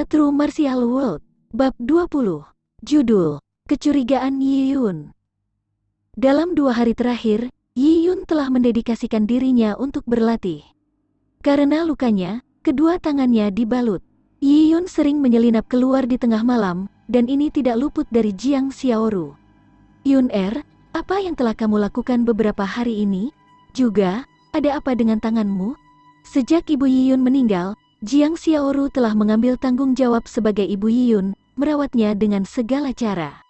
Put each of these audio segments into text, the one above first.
The True Martial World, Bab 20. Judul, Kecurigaan Yi Yun. Dalam 2 hari terakhir, Yi Yun telah mendedikasikan dirinya untuk berlatih. Karena lukanya, kedua tangannya dibalut. Yi Yun sering menyelinap keluar di tengah malam, dan ini tidak luput dari Jiang Xiaoru. "Yun apa yang telah kamu lakukan beberapa hari ini? Juga, ada apa dengan tanganmu?" Sejak Ibu Yi Yun meninggal, Jiang Xiaoru telah mengambil tanggung jawab sebagai Ibu Yi Yun, merawatnya dengan segala cara.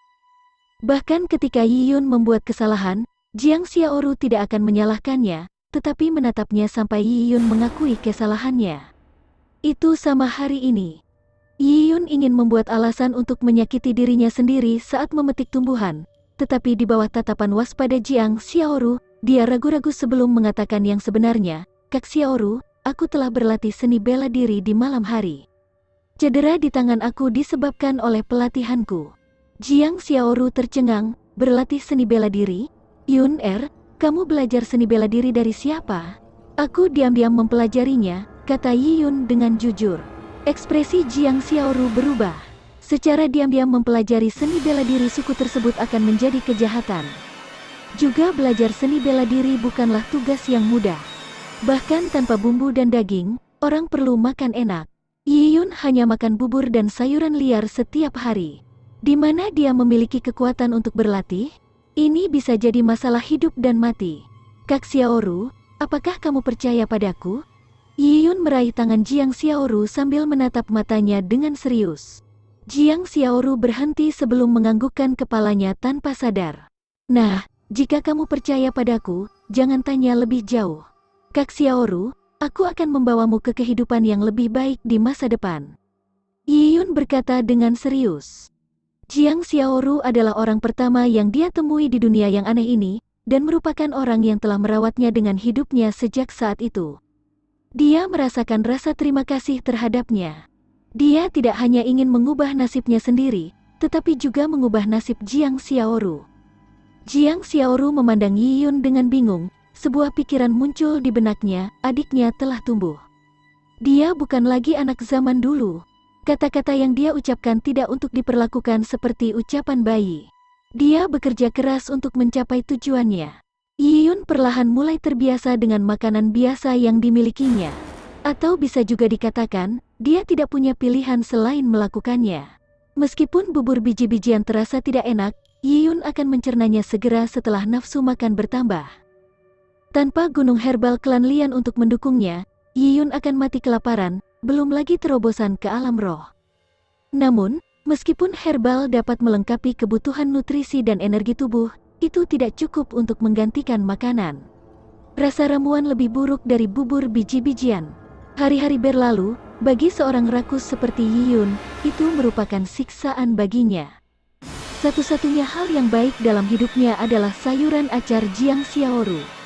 Bahkan ketika Yi Yun membuat kesalahan, Jiang Xiaoru tidak akan menyalahkannya, tetapi menatapnya sampai Yi Yun mengakui kesalahannya. Itu sama hari ini. Yi Yun ingin membuat alasan untuk menyakiti dirinya sendiri saat memetik tumbuhan, tetapi di bawah tatapan waspada Jiang Xiaoru, dia ragu-ragu sebelum mengatakan yang sebenarnya. "Kak Xiaoru, aku telah berlatih seni bela diri di malam hari. Cedera di tangan aku disebabkan oleh pelatihanku." Jiang Xiaoru tercengang. "Berlatih seni bela diri? Yun kamu belajar seni bela diri dari siapa?" "Aku diam-diam mempelajarinya," kata Yi Yun dengan jujur. Ekspresi Jiang Xiaoru berubah. Secara diam-diam mempelajari seni bela diri suku tersebut akan menjadi kejahatan. Juga belajar seni bela diri bukanlah tugas yang mudah. Bahkan tanpa bumbu dan daging, orang perlu makan enak. Yi Yun hanya makan bubur dan sayuran liar setiap hari. Di mana dia memiliki kekuatan untuk berlatih? Ini bisa jadi masalah hidup dan mati. "Kak Xiaoru, apakah kamu percaya padaku?" Yi Yun meraih tangan Jiang Xiaoru sambil menatap matanya dengan serius. Jiang Xiaoru berhenti sebelum menganggukkan kepalanya tanpa sadar. "Nah, jika kamu percaya padaku, jangan tanya lebih jauh. Kak Xiaoru, aku akan membawamu ke kehidupan yang lebih baik di masa depan." Yi Yun berkata dengan serius. Jiang Xiaoru adalah orang pertama yang dia temui di dunia yang aneh ini, dan merupakan orang yang telah merawatnya dengan hidupnya sejak saat itu. Dia merasakan rasa terima kasih terhadapnya. Dia tidak hanya ingin mengubah nasibnya sendiri, tetapi juga mengubah nasib Jiang Xiaoru. Jiang Xiaoru memandang Yi Yun dengan bingung. Sebuah pikiran muncul di benaknya, adiknya telah tumbuh. Dia bukan lagi anak zaman dulu. Kata-kata yang dia ucapkan tidak untuk diperlakukan seperti ucapan bayi. Dia bekerja keras untuk mencapai tujuannya. Yi Yun perlahan mulai terbiasa dengan makanan biasa yang dimilikinya. Atau bisa juga dikatakan, dia tidak punya pilihan selain melakukannya. Meskipun bubur biji-bijian terasa tidak enak, Yi Yun akan mencernanya segera setelah nafsu makan bertambah. Tanpa gunung herbal klan Lian untuk mendukungnya, Yi Yun akan mati kelaparan, belum lagi terobosan ke alam roh. Namun, meskipun herbal dapat melengkapi kebutuhan nutrisi dan energi tubuh, itu tidak cukup untuk menggantikan makanan. Rasa ramuan lebih buruk dari bubur biji-bijian. Hari-hari berlalu, bagi seorang rakus seperti Yi Yun, itu merupakan siksaan baginya. Satu-satunya hal yang baik dalam hidupnya adalah sayuran acar Jiang Xiaoru.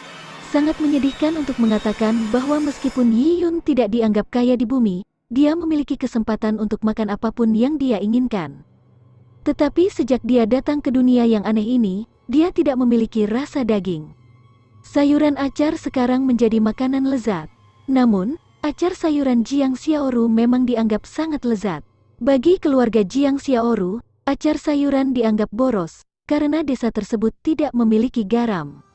Sangat menyedihkan untuk mengatakan bahwa meskipun Yi Yun tidak dianggap kaya di bumi, dia memiliki kesempatan untuk makan apapun yang dia inginkan. Tetapi sejak dia datang ke dunia yang aneh ini, dia tidak memiliki rasa daging. Sayuran acar sekarang menjadi makanan lezat. Namun, acar sayuran Jiang Xiaoru memang dianggap sangat lezat. Bagi keluarga Jiang Xiaoru, acar sayuran dianggap boros, karena desa tersebut tidak memiliki garam.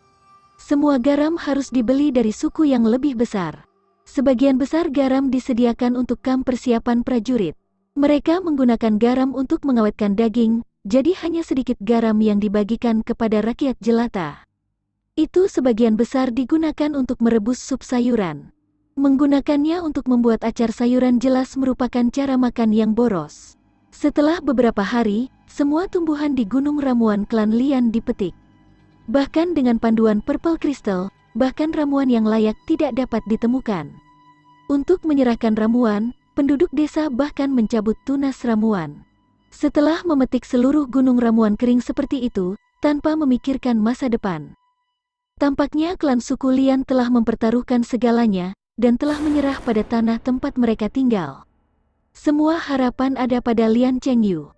Semua garam harus dibeli dari suku yang lebih besar. Sebagian besar garam disediakan untuk kamp persiapan prajurit. Mereka menggunakan garam untuk mengawetkan daging, jadi hanya sedikit garam yang dibagikan kepada rakyat jelata. Itu sebagian besar digunakan untuk merebus sup sayuran. Menggunakannya untuk membuat acar sayuran jelas merupakan cara makan yang boros. Setelah beberapa hari, semua tumbuhan di Gunung Ramuan klan Lian dipetik. Bahkan dengan panduan Purple Crystal, bahkan ramuan yang layak tidak dapat ditemukan. Untuk menyerahkan ramuan, penduduk desa bahkan mencabut tunas ramuan. Setelah memetik seluruh gunung ramuan kering seperti itu, tanpa memikirkan masa depan. Tampaknya klan suku Lian telah mempertaruhkan segalanya, dan telah menyerah pada tanah tempat mereka tinggal. Semua harapan ada pada Lian Chengyu.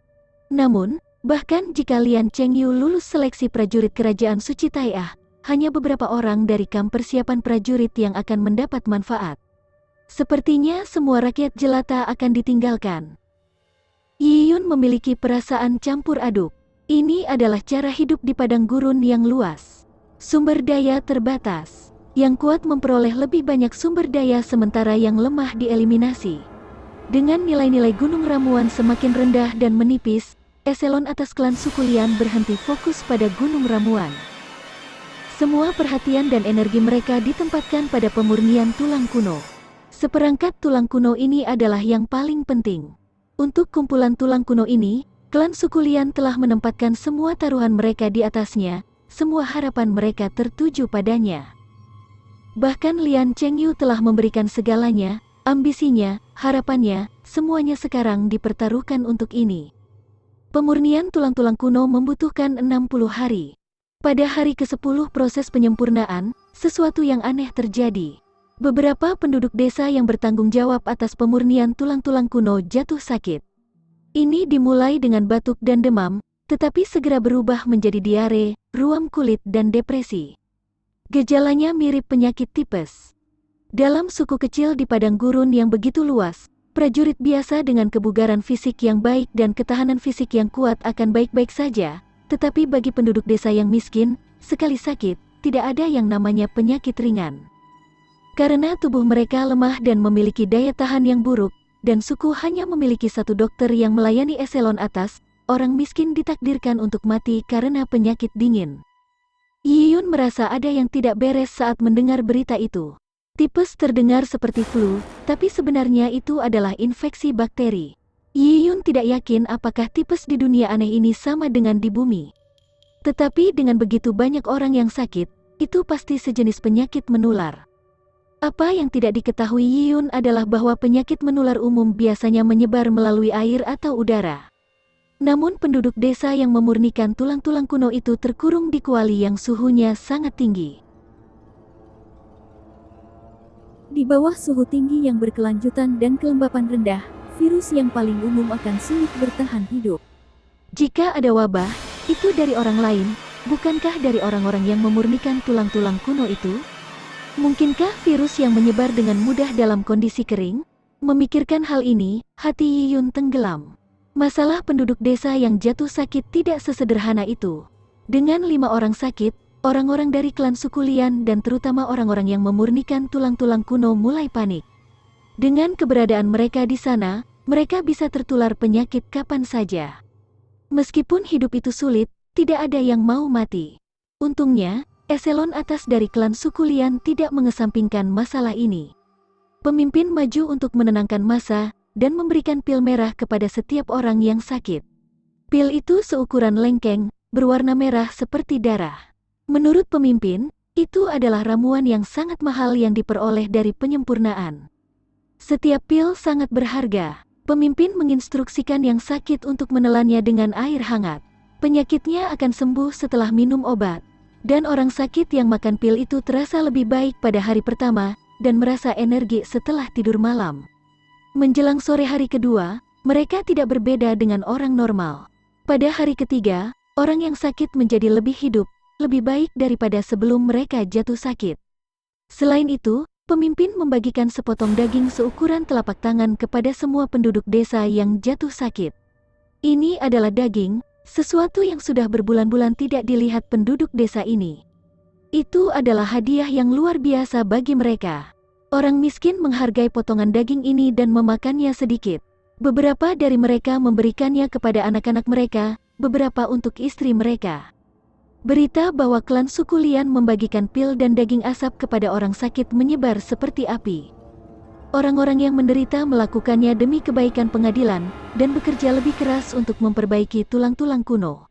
Namun, bahkan jika Lian Chengyu lulus seleksi prajurit kerajaan Suci Tai'ah, hanya beberapa orang dari kamp persiapan prajurit yang akan mendapat manfaat. Sepertinya semua rakyat jelata akan ditinggalkan. Yiyun memiliki perasaan campur aduk. Ini adalah cara hidup di padang gurun yang luas. Sumber daya terbatas. Yang kuat memperoleh lebih banyak sumber daya sementara yang lemah dieliminasi. Dengan nilai-nilai gunung ramuan semakin rendah dan menipis, eselon atas klan suku Lian berhenti fokus pada gunung ramuan. Semua perhatian dan energi mereka ditempatkan pada pemurnian tulang kuno. Seperangkat tulang kuno ini adalah yang paling penting. Untuk kumpulan tulang kuno ini, klan suku Lian telah menempatkan semua taruhan mereka di atasnya, semua harapan mereka tertuju padanya. Bahkan Lian Chengyu telah memberikan segalanya, ambisinya, harapannya, semuanya sekarang dipertaruhkan untuk ini. Pemurnian tulang-tulang kuno membutuhkan 60 hari. Pada hari ke-10 proses penyempurnaan, sesuatu yang aneh terjadi. Beberapa penduduk desa yang bertanggung jawab atas pemurnian tulang-tulang kuno jatuh sakit. Ini dimulai dengan batuk dan demam, tetapi segera berubah menjadi diare, ruam kulit dan depresi. Gejalanya mirip penyakit tipes. Dalam suku kecil di padang gurun yang begitu luas, prajurit biasa dengan kebugaran fisik yang baik dan ketahanan fisik yang kuat akan baik-baik saja, tetapi bagi penduduk desa yang miskin, sekali sakit, tidak ada yang namanya penyakit ringan. Karena tubuh mereka lemah dan memiliki daya tahan yang buruk, dan suku hanya memiliki satu dokter yang melayani eselon atas, orang miskin ditakdirkan untuk mati karena penyakit dingin. Yiyun merasa ada yang tidak beres saat mendengar berita itu. Tipes terdengar seperti flu, tapi sebenarnya itu adalah infeksi bakteri. Yiyun tidak yakin apakah tipes di dunia aneh ini sama dengan di bumi. Tetapi dengan begitu banyak orang yang sakit, itu pasti sejenis penyakit menular. Apa yang tidak diketahui Yiyun adalah bahwa penyakit menular umum biasanya menyebar melalui air atau udara. Namun penduduk desa yang memurnikan tulang-tulang kuno itu terkurung di kuali yang suhunya sangat tinggi. Di bawah suhu tinggi yang berkelanjutan dan kelembapan rendah, virus yang paling umum akan sulit bertahan hidup. Jika ada wabah, itu dari orang lain, bukankah dari orang-orang yang memurnikan tulang-tulang kuno itu? Mungkinkah virus yang menyebar dengan mudah dalam kondisi kering? Memikirkan hal ini, hati Yiyun tenggelam. Masalah penduduk desa yang jatuh sakit tidak sesederhana itu. Dengan 5 orang sakit, orang-orang dari klan suku Lian dan terutama orang-orang yang memurnikan tulang-tulang kuno mulai panik. Dengan keberadaan mereka di sana, mereka bisa tertular penyakit kapan saja. Meskipun hidup itu sulit, tidak ada yang mau mati. Untungnya, eselon atas dari klan suku Lian tidak mengesampingkan masalah ini. Pemimpin maju untuk menenangkan massa, dan memberikan pil merah kepada setiap orang yang sakit. Pil itu seukuran lengkeng, berwarna merah seperti darah. Menurut pemimpin, itu adalah ramuan yang sangat mahal yang diperoleh dari penyempurnaan. Setiap pil sangat berharga. Pemimpin menginstruksikan yang sakit untuk menelannya dengan air hangat. Penyakitnya akan sembuh setelah minum obat. Dan orang sakit yang makan pil itu terasa lebih baik pada hari pertama, dan merasa energi setelah tidur malam. Menjelang sore hari kedua, mereka tidak berbeda dengan orang normal. Pada hari ketiga, orang yang sakit menjadi lebih hidup, lebih baik daripada sebelum mereka jatuh sakit. Selain itu, pemimpin membagikan sepotong daging seukuran telapak tangan kepada semua penduduk desa yang jatuh sakit. Ini adalah daging, sesuatu yang sudah berbulan-bulan tidak dilihat penduduk desa ini. Itu adalah hadiah yang luar biasa bagi mereka. Orang miskin menghargai potongan daging ini dan memakannya sedikit. Beberapa dari mereka memberikannya kepada anak-anak mereka, beberapa untuk istri mereka. Berita bahwa klan suku Lian membagikan pil dan daging asap kepada orang sakit menyebar seperti api. Orang-orang yang menderita melakukannya demi kebaikan pengadilan, dan bekerja lebih keras untuk memperbaiki tulang-tulang kuno.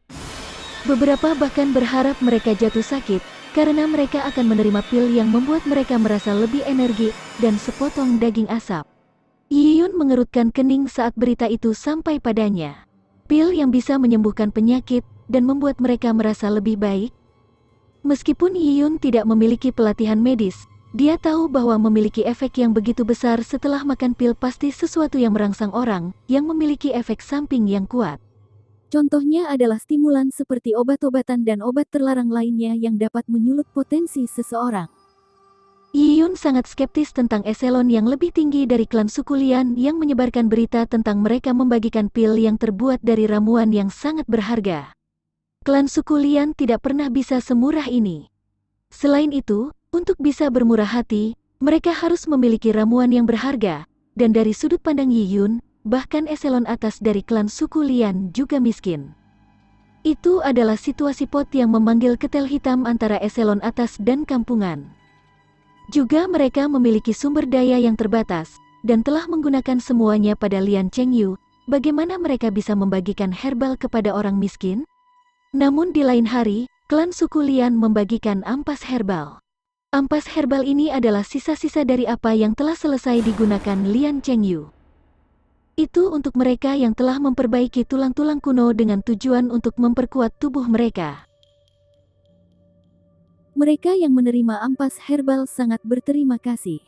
Beberapa bahkan berharap mereka jatuh sakit, karena mereka akan menerima pil yang membuat mereka merasa lebih energi, dan sepotong daging asap. Yiyun mengerutkan kening saat berita itu sampai padanya. Pil yang bisa menyembuhkan penyakit, dan membuat mereka merasa lebih baik. Meskipun Yiyun tidak memiliki pelatihan medis, dia tahu bahwa memiliki efek yang begitu besar setelah makan pil pasti sesuatu yang merangsang orang, yang memiliki efek samping yang kuat. Contohnya adalah stimulan seperti obat-obatan dan obat terlarang lainnya yang dapat menyulut potensi seseorang. Yi Yun sangat skeptis tentang eselon yang lebih tinggi dari klan suku Lian yang menyebarkan berita tentang mereka membagikan pil yang terbuat dari ramuan yang sangat berharga. Klan suku Lian tidak pernah bisa semurah ini. Selain itu, untuk bisa bermurah hati, mereka harus memiliki ramuan yang berharga, dan dari sudut pandang Yi Yun, bahkan eselon atas dari klan suku Lian juga miskin. Itu adalah situasi pot yang memanggil ketel hitam antara eselon atas dan kampungan. Juga mereka memiliki sumber daya yang terbatas, dan telah menggunakan semuanya pada Lian Chengyu. Bagaimana mereka bisa membagikan herbal kepada orang miskin? Namun di lain hari, klan suku Lian membagikan ampas herbal. Ampas herbal ini adalah sisa-sisa dari apa yang telah selesai digunakan Lian Chengyu. Itu untuk mereka yang telah memperbaiki tulang-tulang kuno dengan tujuan untuk memperkuat tubuh mereka. Mereka yang menerima ampas herbal sangat berterima kasih.